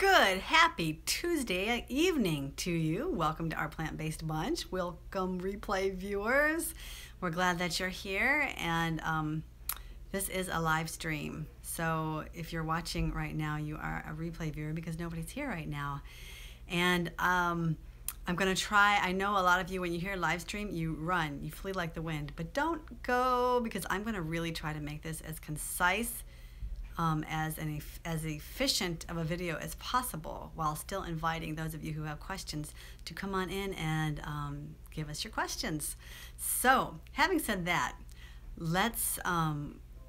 Good, happy Tuesday evening to you. Welcome to our plant-based bunch. Welcome, replay viewers. We're glad that you're here, and this is a live stream. So if you're watching right now, you are a replay viewer because nobody's here right now. And I'm gonna try, I know a lot of you, when you hear live stream, you run, you flee like the wind, but don't go, because I'm gonna really try to make this as concise, as efficient of a video as possible, while still inviting those of you who have questions to come on in and give us your questions. So, having said that, let's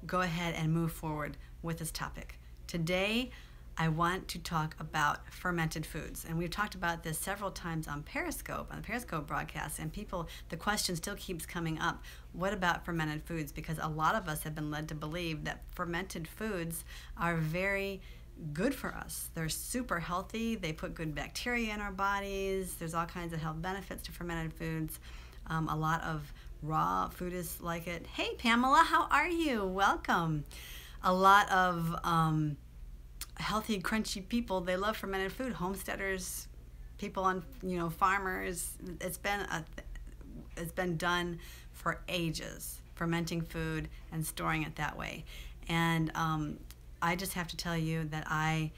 go ahead and move forward with this topic. Today, I want to talk about fermented foods, and we've talked about this several times on Periscope, on the Periscope broadcast, and the question still keeps coming up, what about fermented foods? Because a lot of us have been led to believe that fermented foods are very good for us. They're super healthy, they put good bacteria in our bodies, there's all kinds of health benefits to fermented foods. A lot of raw food is like it. Hey Pamela, how are you? Welcome. A lot of healthy, crunchy people, they love fermented food. Homesteaders, people on, farmers. It's been done for ages, fermenting food and storing it that way. And I just have to tell you that I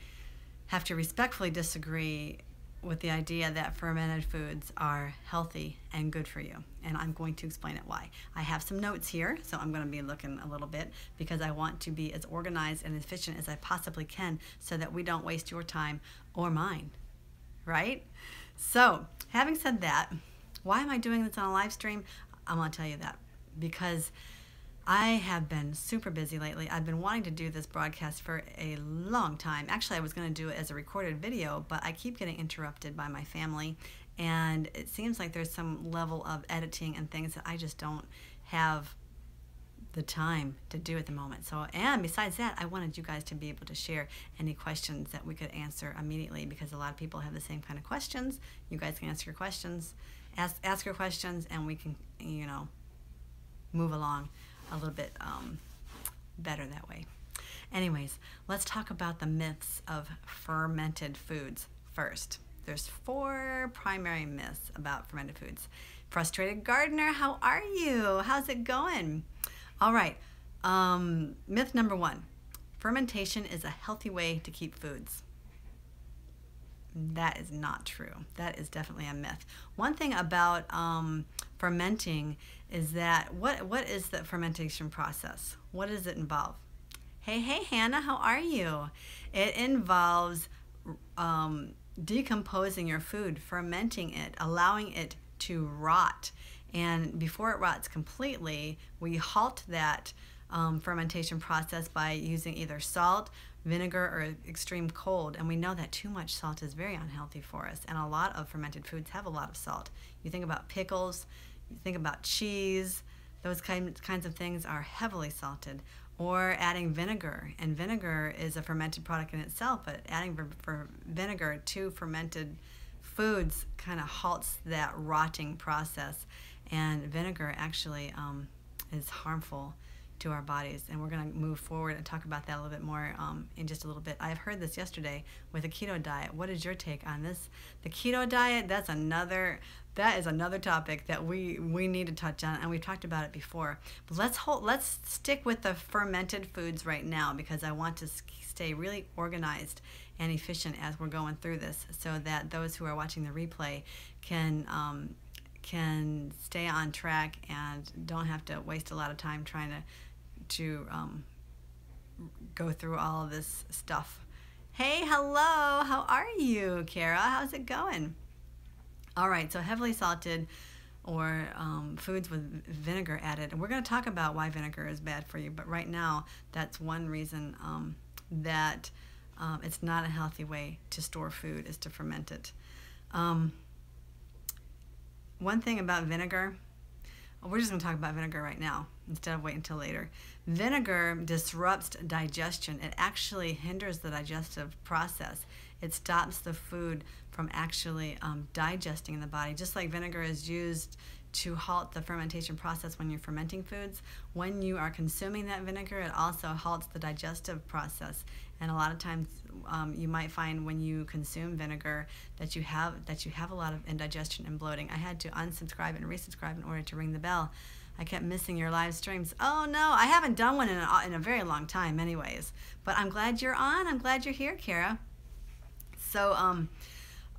have to respectfully disagree with the idea that fermented foods are healthy and good for you, and I'm going to explain it why. I have some notes here, so I'm going to be looking a little bit because I want to be as organized and efficient as I possibly can so that we don't waste your time or mine, right? So, having said that, why am I doing this on a live stream? I'm going to tell you that because I have been super busy lately. I've been wanting to do this broadcast for a long time. Actually, I was going to do it as a recorded video, but I keep getting interrupted by my family, and it seems like there's some level of editing and things that I just don't have the time to do at the moment. So, and besides that, I wanted you guys to be able to share any questions that we could answer immediately, because a lot of people have the same kind of questions. You guys can ask your questions, ask your questions, and we can, move along a little bit better that way. Anyways, let's talk about the myths of fermented foods first. There's 4 primary myths about fermented foods. Frustrated gardener, how are you? How's it going? All right, myth number 1, fermentation is a healthy way to keep foods. That is not true. That is definitely a myth. One thing about fermenting is that, what is the fermentation process? What does it involve? Hey Hannah, how are you? It involves decomposing your food, fermenting it, allowing it to rot. And before it rots completely, we halt that fermentation process by using either salt, vinegar, or extreme cold. And we know that too much salt is very unhealthy for us, and a lot of fermented foods have a lot of salt. You think about pickles, you think about cheese, those kinds of things are heavily salted. Or adding vinegar, and vinegar is a fermented product in itself, but adding vinegar to fermented foods kind of halts that rotting process, and vinegar actually is harmful to our bodies, and we're going to move forward and talk about that a little bit more in just a little bit. I've heard this yesterday with the keto diet. What is your take on this? The keto diet, that is another topic that we need to touch on, and we've talked about it before. But let's stick with the fermented foods right now, because I want to stay really organized and efficient as we're going through this, so that those who are watching the replay can stay on track and don't have to waste a lot of time trying to go through all of this stuff. Hey, hello, how are you, Kara? How's it going? All right, so heavily salted or foods with vinegar added. And we're going to talk about why vinegar is bad for you, but right now that's one reason that it's not a healthy way to store food, is to ferment it. One thing about vinegar, we're just going to talk about vinegar right now instead of waiting until later. Vinegar disrupts digestion. It actually hinders the digestive process. It stops the food from actually digesting in the body. Just like vinegar is used to halt the fermentation process when you're fermenting foods. When you are consuming that vinegar, it also halts the digestive process. And a lot of times you might find when you consume vinegar that you have a lot of indigestion and bloating. I had to unsubscribe and resubscribe in order to ring the bell. I kept missing your live streams. Oh no, I haven't done one in a very long time anyways. But I'm glad you're on. I'm glad you're here, Kara. So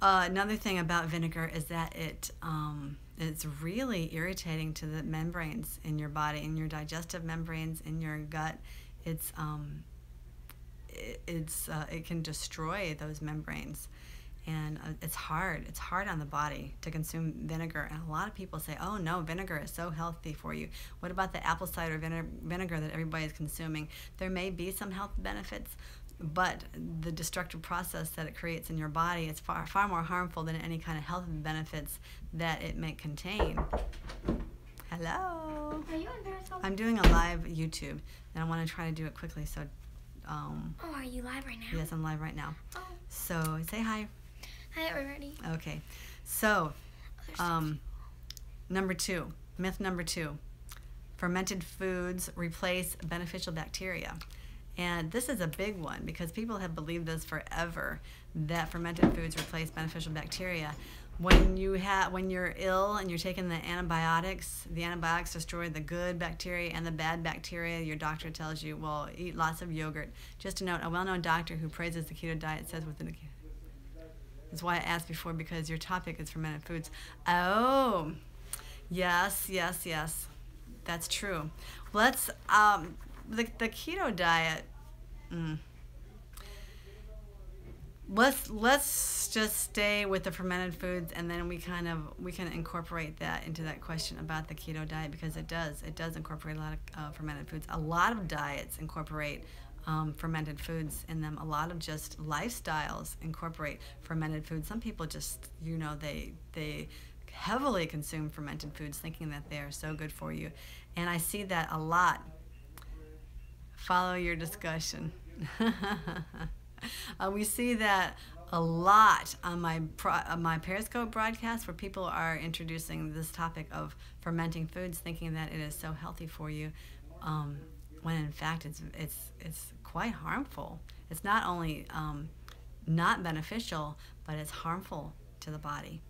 another thing about vinegar is that it's really irritating to the membranes in your body, in your digestive membranes, in your gut. It can destroy those membranes, and it's hard on the body to consume vinegar. And a lot of people say, oh no, vinegar is so healthy for you. What about the apple cider vinegar that everybody is consuming? There may be some health benefits, but the destructive process that it creates in your body is far more harmful than any kind of health benefits that it may contain. Hello. Are you on Periscope? I'm doing a live YouTube, and I want to try to do it quickly. So. Oh, are you live right now? Yes, I'm live right now. Oh. So say hi. Hi, everybody. Okay. So, myth number two, fermented foods replace beneficial bacteria. And this is a big one because people have believed this forever, that fermented foods replace beneficial bacteria. When you're ill and you're taking the antibiotics destroy the good bacteria and the bad bacteria. Your doctor tells you, well, eat lots of yogurt. Just a note, a well-known doctor who praises the keto diet says within the that's why I asked before, because your topic is fermented foods. Oh, yes. That's true. Let's, the keto diet, let's just stay with the fermented foods, and then we can incorporate that into that question about the keto diet, because it does incorporate a lot of fermented foods. A lot of diets incorporate fermented foods in them. A lot of just lifestyles incorporate fermented foods. Some people just, they heavily consume fermented foods thinking that they are so good for you. And I see that a lot. Follow your discussion. We see that a lot on my Periscope broadcast, where people are introducing this topic of fermenting foods thinking that it is so healthy for you, when in fact it's quite harmful. It's not only not beneficial, but it's harmful to the body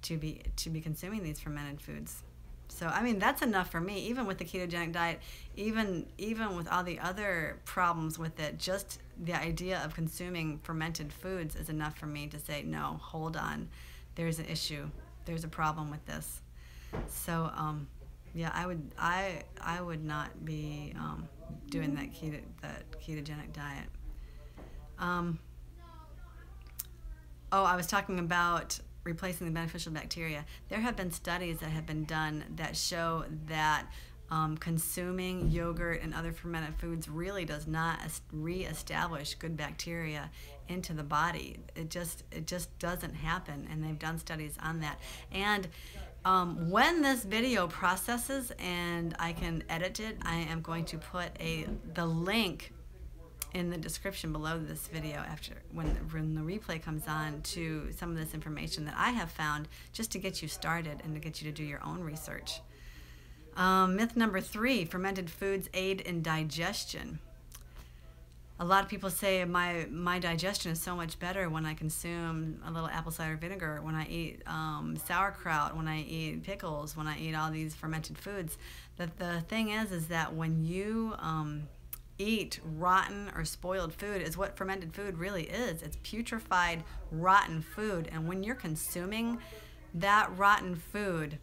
to be consuming these fermented foods. So I mean, that's enough for me. Even with the ketogenic diet, even with all the other problems with it, just the idea of consuming fermented foods is enough for me to say, no, hold on, there's an issue, there's a problem with this. So yeah, I would not be doing that ketogenic diet. Oh, I was talking about replacing the beneficial bacteria. There have been studies that have been done that show that consuming yogurt and other fermented foods really does not reestablish good bacteria into the body. It just doesn't happen, and they've done studies on that. And when this video processes and I can edit it, I am going to put the link in the description below this video when the replay comes on to some of this information that I have found, just to get you started and to get you to do your own research. Myth number 3, fermented foods aid in digestion. A lot of people say my digestion is so much better when I consume a little apple cider vinegar, when I eat sauerkraut, when I eat pickles, when I eat all these fermented foods. The thing is that when you eat rotten or spoiled food, is what fermented food really is. It's putrefied, rotten food. And when you're consuming that rotten food,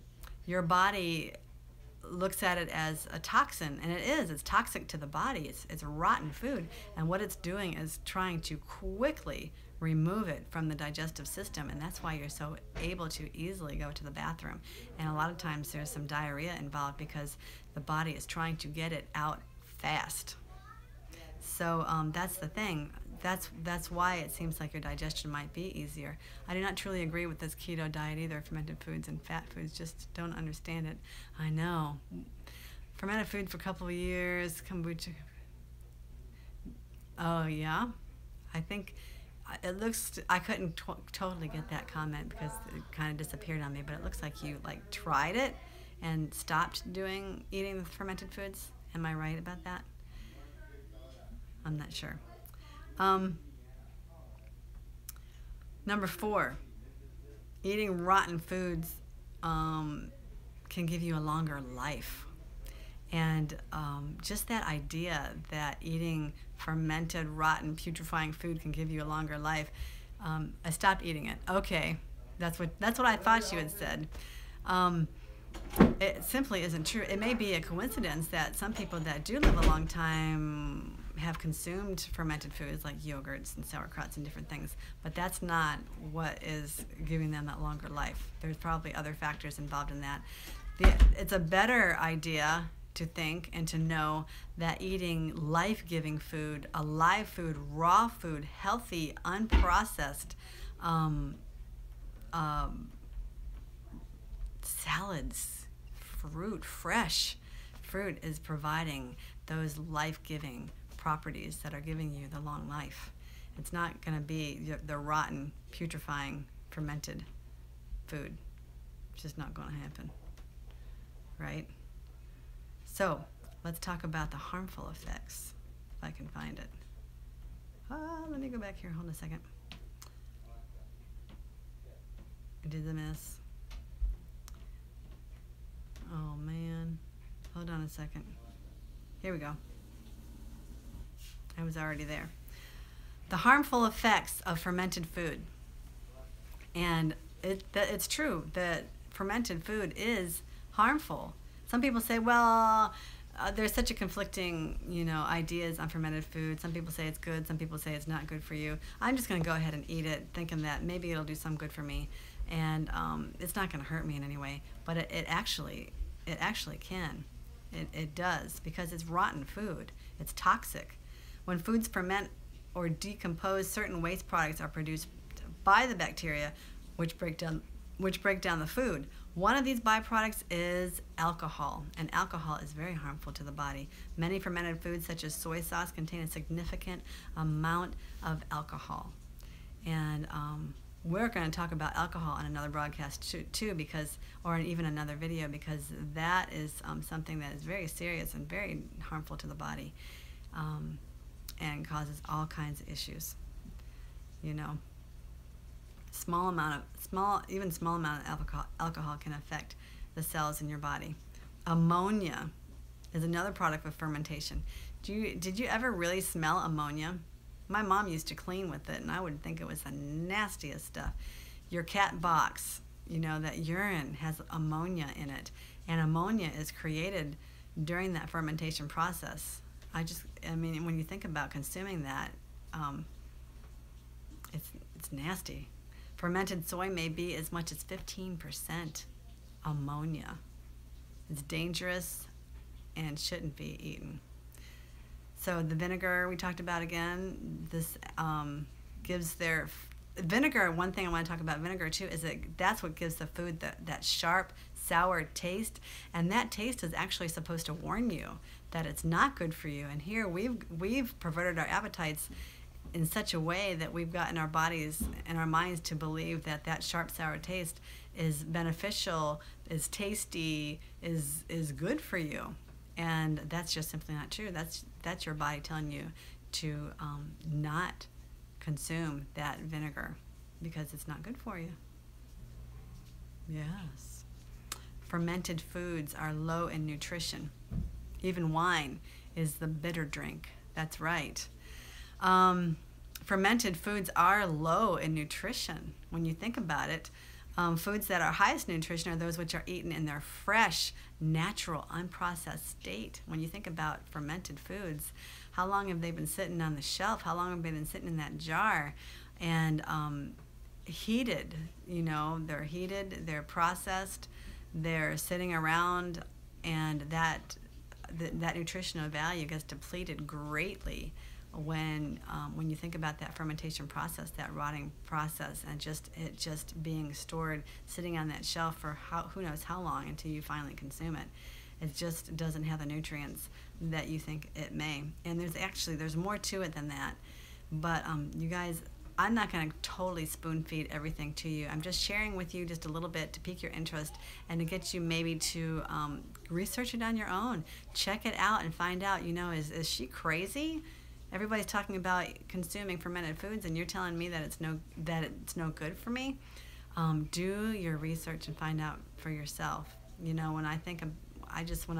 your body looks at it as a toxin, and it is. It's toxic to the body. It's rotten food, and what it's doing is trying to quickly remove it from the digestive system, and that's why you're so able to easily go to the bathroom. And a lot of times there's some diarrhea involved because the body is trying to get it out fast. So that's the thing. That's why it seems like your digestion might be easier. I do not truly agree with this keto diet either. Fermented foods and fat foods, just don't understand it. I know. Fermented food for a couple of years, kombucha. Oh yeah, I think it looks. I couldn't totally get that comment because it kind of disappeared on me. But it looks like you tried it and stopped eating the fermented foods. Am I right about that? I'm not sure. Number 4, eating rotten foods can give you a longer life. And just that idea that eating fermented, rotten, putrefying food can give you a longer life, I stopped eating it. Okay, that's what I thought you had said. It simply isn't true. It may be a coincidence that some people that do live a long time have consumed fermented foods like yogurts and sauerkrauts and different things, but that's not what is giving them that longer life. There's probably other factors involved in that. It's a better idea to think and to know that eating life-giving food, alive food, raw food, healthy, unprocessed, salads, fruit, fresh fruit is providing those life-giving properties that are giving you the long life. It's not going to be the rotten, putrefying, fermented food. It's just not going to happen, right? So let's talk about the harmful effects, if I can find it. Let me go back here. Hold on a second. I did the miss. Oh, man. Hold on a second. Here we go. I was already there. The harmful effects of fermented food. And it's true that fermented food is harmful. Some people say, well, there's such a conflicting, ideas on fermented food. Some people say it's good. Some people say it's not good for you. I'm just going to go ahead and eat it, thinking that maybe it'll do some good for me. And it's not going to hurt me in any way. But it actually can. It does, because it's rotten food. It's toxic. When foods ferment or decompose, certain waste products are produced by the bacteria, which break down the food. One of these byproducts is alcohol, and alcohol is very harmful to the body. Many fermented foods, such as soy sauce, contain a significant amount of alcohol. And we're going to talk about alcohol on another broadcast too, or even another video, because that is something that is very serious and very harmful to the body, and causes all kinds of issues. Small amount of alcohol can affect the cells in your body. Ammonia is another product of fermentation. Did you ever really smell ammonia? My mom used to clean with it, and I would think it was the nastiest stuff. Your cat box, that urine has ammonia in it, and ammonia is created during that fermentation process. When you think about consuming that, it's nasty. Fermented soy may be as much as 15% ammonia. It's dangerous and shouldn't be eaten. So the vinegar we talked about again, this gives their vinegar. One thing I want to talk about vinegar too is that's what gives the food that sharp, sour taste, and that taste is actually supposed to warn you that it's not good for you. And here we've perverted our appetites in such a way that we've gotten our bodies and our minds to believe that sharp, sour taste is beneficial, is tasty, is good for you. And that's just simply not true. That's your body telling you to not consume that vinegar because it's not good for you. Yes. Fermented foods are low in nutrition. Even wine is the bitter drink. That's right. Fermented foods are low in nutrition. When you think about it, foods that are highest in nutrition are those which are eaten in their fresh, natural, unprocessed state. When you think about fermented foods, how long have they been sitting on the shelf? How long have they been sitting in that jar? And heated, they're heated, they're processed, they're sitting around, and that nutritional value gets depleted greatly when you think about that fermentation process, that rotting process, and it just being stored, sitting on that shelf for who knows how long until you finally consume it. It just doesn't have the nutrients that you think it may. And there's more to it than that. But you guys, I'm not going to totally spoon feed everything to you. I'm just sharing with you just a little bit to pique your interest and to get you maybe to research it on your own. Check it out and find out, is she crazy? Everybody's talking about consuming fermented foods, and you're telling me that it's no good for me. Do your research and find out for yourself. When I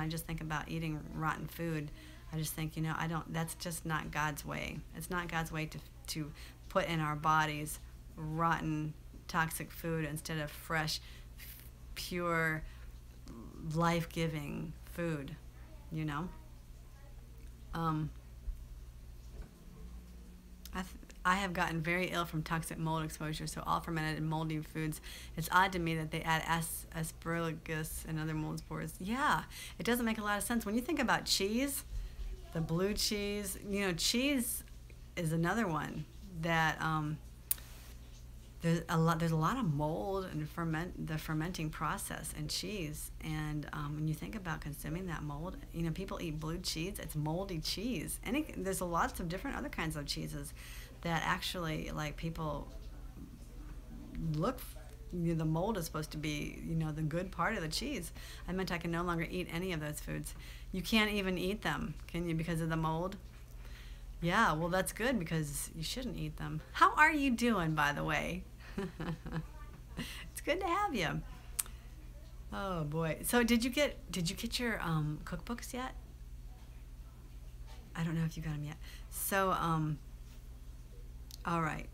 just think about eating rotten food, I just think, that's just not God's way. It's not God's way to put in our bodies rotten, toxic food instead of fresh, pure, life-giving food, I have gotten very ill from toxic mold exposure, so all fermented and moldy foods, it's odd to me that they add aspergillus and other mold spores. Yeah, it doesn't make a lot of sense. When you think about cheese, the blue cheese, cheese is another one that there's a lot of mold and the fermenting process in cheese. And when you think about consuming that mold, people eat blue cheese, it's moldy cheese. There's lots of different other kinds of cheeses that actually, like, people look, the mold is supposed to be, the good part of the cheese. I meant I can no longer eat any of those foods. You can't even eat them, can you, because of the mold? Yeah, well, that's good, because you shouldn't eat them. How are you doing, by the way? It's good to have you. Oh boy. So did you get your cookbooks yet? I don't know if you got them yet. So all right.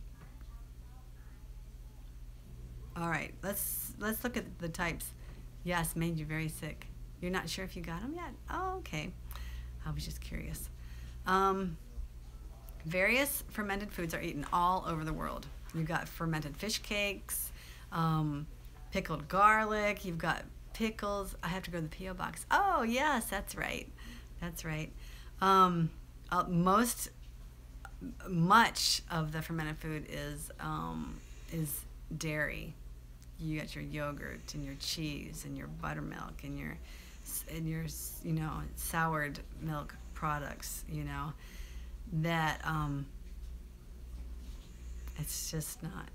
Let's look at the types. Yes, made you very sick. You're not sure if you got them yet? Oh, okay. I was just curious. Various fermented foods are eaten all over the world. You've got fermented fish cakes, pickled garlic. You've got pickles. I have to go to the P.O. box. Oh, yes, that's right. That's right. Much of the fermented food is dairy. You got your yogurt and your cheese and your buttermilk and your soured milk products. That it's just not.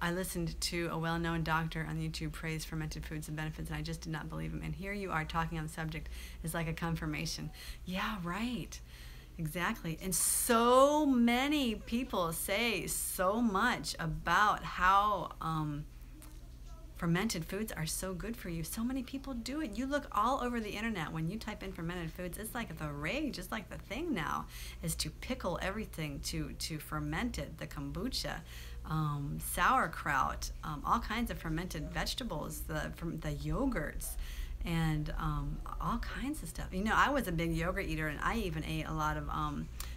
I listened to a well-known doctor on YouTube praise fermented foods and benefits, and I just did not believe him. And here you are talking on the subject. It's like a confirmation. Yeah, right. Exactly. And so many people say so much about how fermented foods are so good for you. So many people do it. You look all over the internet when you type in fermented foods. It's like the rage. It's like the thing now is to pickle everything, to ferment it, the kombucha, sauerkraut, all kinds of fermented vegetables, the yogurts, and all kinds of stuff. I was a big yogurt eater, and I even ate a lot of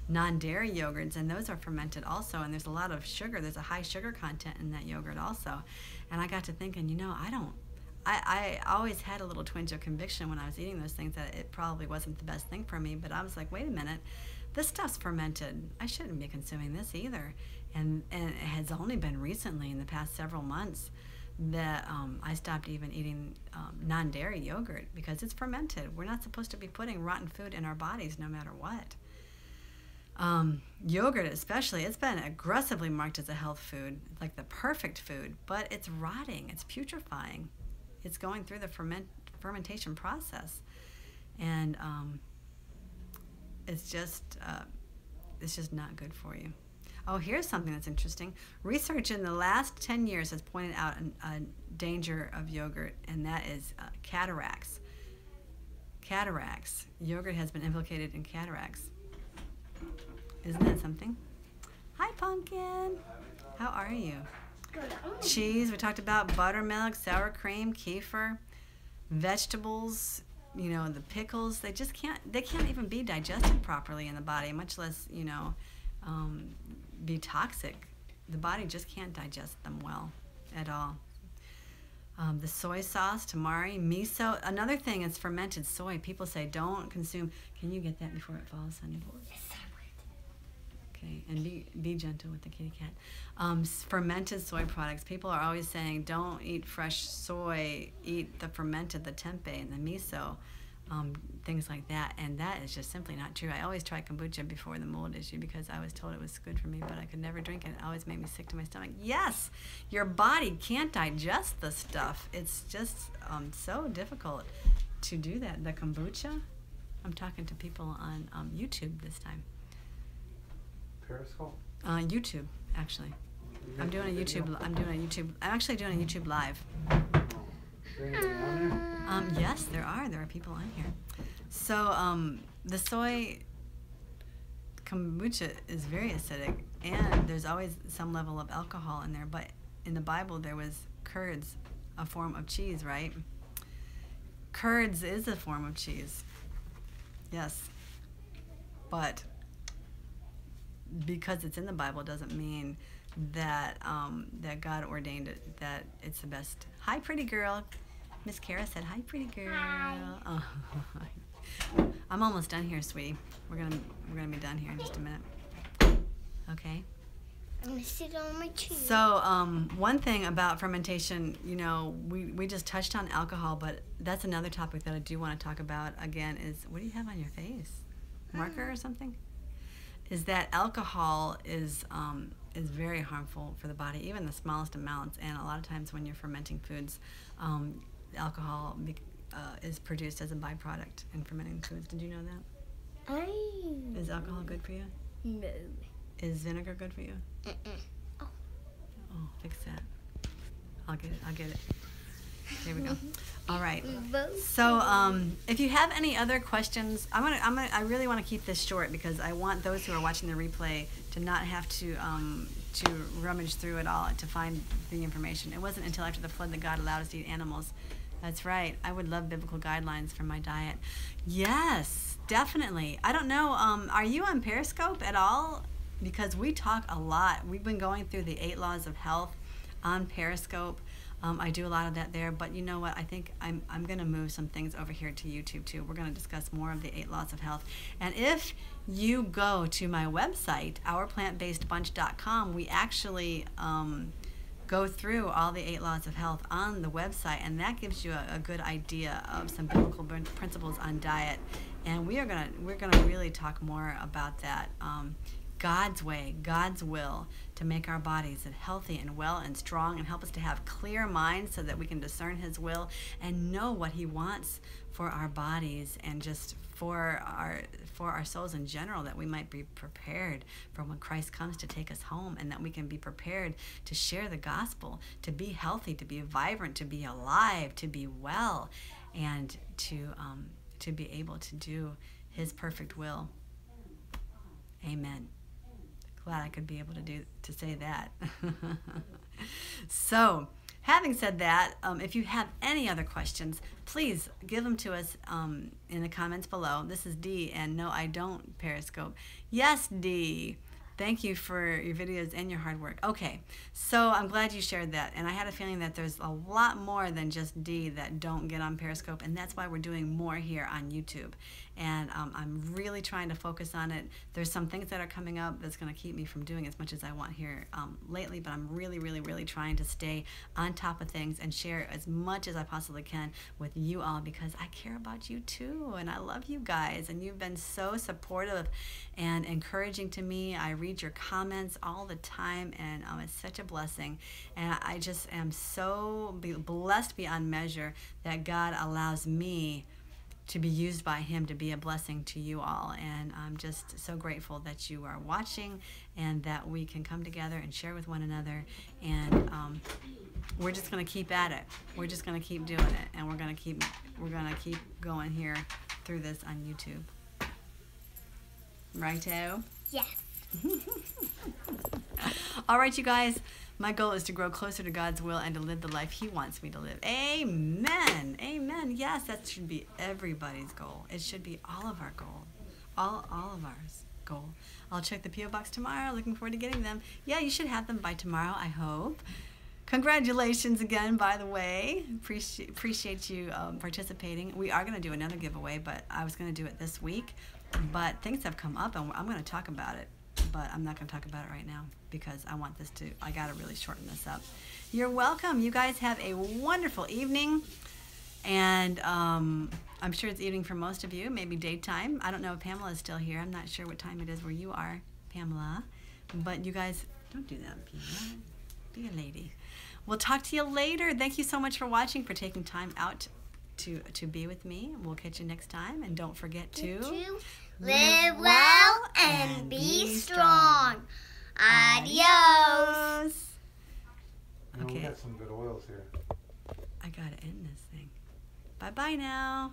non-dairy yogurts, and those are fermented also, and there's a lot of sugar. There's a high sugar content in that yogurt also. And I got to thinking, I always had a little twinge of conviction when I was eating those things that it probably wasn't the best thing for me, but I was like, wait a minute, this stuff's fermented. I shouldn't be consuming this either. And it has only been recently, in the past several months, that I stopped even eating non-dairy yogurt because it's fermented. We're not supposed to be putting rotten food in our bodies no matter what. Yogurt especially, it's been aggressively marked as a health food, like the perfect food, but it's rotting, it's putrefying. It's going through the fermentation process. And it's just not good for you. Oh, here's something that's interesting. Research in the last 10 years has pointed out a danger of yogurt, and that is cataracts. Cataracts. Yogurt has been implicated in cataracts. Isn't that something? Hi, Pumpkin. How are you? Good. Cheese. We talked about buttermilk, sour cream, kefir, vegetables. The pickles. They can't even be digested properly in the body, much less be toxic. The body just can't digest them well at all. The soy sauce, tamari, miso. Another thing is fermented soy. People say don't consume. Can you get that before it falls on your board? Okay, and be gentle with the kitty cat. Fermented soy products. People are always saying don't eat fresh soy. Eat the fermented, the tempeh and the miso. things like that, and that is just simply not true. I always try kombucha before the mold issue because I was told it was good for me, but I could never drink it. It always made me sick to my stomach. Yes, your body can't digest the stuff. It's just so difficult to do that. The kombucha, I'm talking to people on YouTube this time. Periscope? YouTube, actually. I'm actually doing a YouTube live. Yes, there are people on here. So the soy kombucha is very acidic, and there's always some level of alcohol in there. But in the Bible, there was curds, a form of cheese, right? Curds is a form of cheese. Yes. But because it's in the Bible doesn't mean that that God ordained it, that it's the best. Hi, pretty girl. Miss Kara said, hi, pretty girl. Hi. Oh. I'm almost done here, sweetie. We're gonna be done here in just a minute. Okay. I'm gonna sit on my tree. So one thing about fermentation, you know, we just touched on alcohol, but that's another topic that I do want to talk about again is, what do you have on your face? Marker or something? Is that alcohol is very harmful for the body, even the smallest amounts. And a lot of times when you're fermenting foods, alcohol is produced as a byproduct in fermenting foods. Did you know that? Is alcohol good for you? No. Is vinegar good for you? Oh. Oh, fix that. I'll get it. There we go. All right. So, if you have any other questions, I really want to keep this short because I want those who are watching the replay to not have to rummage through it all to find the information. It wasn't until after the flood that God allowed us to eat animals. That's right. I would love biblical guidelines for my diet. Yes, definitely. I don't know. Are you on Periscope at all? Because we talk a lot. We've been going through the 8 laws of health on Periscope. I do a lot of that there, but you know what? I think I'm going to move some things over here to YouTube too. We're going to discuss more of the 8 laws of health. And if you go to my website, ourplantbasedbunch.com, we actually go through all the 8 laws of health on the website, and that gives you a good idea of some biblical principles on diet. And we're gonna really talk more about that. God's way, God's will to make our bodies healthy and well and strong, and help us to have clear minds so that we can discern His will and know what He wants for our bodies and just for our souls in general, that we might be prepared for when Christ comes to take us home, and that we can be prepared to share the gospel, to be healthy, to be vibrant, to be alive, to be well, and to be able to do His perfect will. Amen. Glad I could be able to say that. So, having said that, if you have any other questions, please give them to us in the comments below. This is Dee, and no, I don't Periscope. Yes, Dee. Thank you for your videos and your hard work. Okay, so I'm glad you shared that, and I had a feeling that there's a lot more than just Dee that don't get on Periscope, and that's why we're doing more here on YouTube. And I'm really trying to focus on it. There's some things that are coming up that's going to keep me from doing as much as I want here lately, but I'm really, really, really trying to stay on top of things and share as much as I possibly can with you all, because I care about you too, and I love you guys, and you've been so supportive and encouraging to me. I read your comments all the time, and it's such a blessing, and I just am so blessed beyond measure that God allows me to be used by Him to be a blessing to you all. And I'm just so grateful that you are watching and that we can come together and share with one another. And we're just going to keep at it. We're just going to keep doing it, and we're going to keep going here through this on YouTube. Righto? Yes. All right, you guys. My goal is to grow closer to God's will and to live the life He wants me to live. Amen. Amen. Yes, that should be everybody's goal. It should be all of our goal. All of ours goal. I'll check the P.O. box tomorrow. Looking forward to getting them. Yeah, you should have them by tomorrow, I hope. Congratulations again, by the way. Appreciate you participating. We are going to do another giveaway, but I was going to do it this week. But things have come up, and I'm going to talk about it. But I'm not going to talk about it right now because I got to really shorten this up. You're welcome. You guys have a wonderful evening. And I'm sure it's evening for most of you, maybe daytime. I don't know if Pamela is still here. I'm not sure what time it is where you are, Pamela. But you guys, don't do that, Pamela. Be a lady. We'll talk to you later. Thank you so much for watching, for taking time out to be with me. We'll catch you next time. And don't forget to live well and be strong. Adios. We Okay. got some good oils here. I gotta end this thing. Bye-bye now.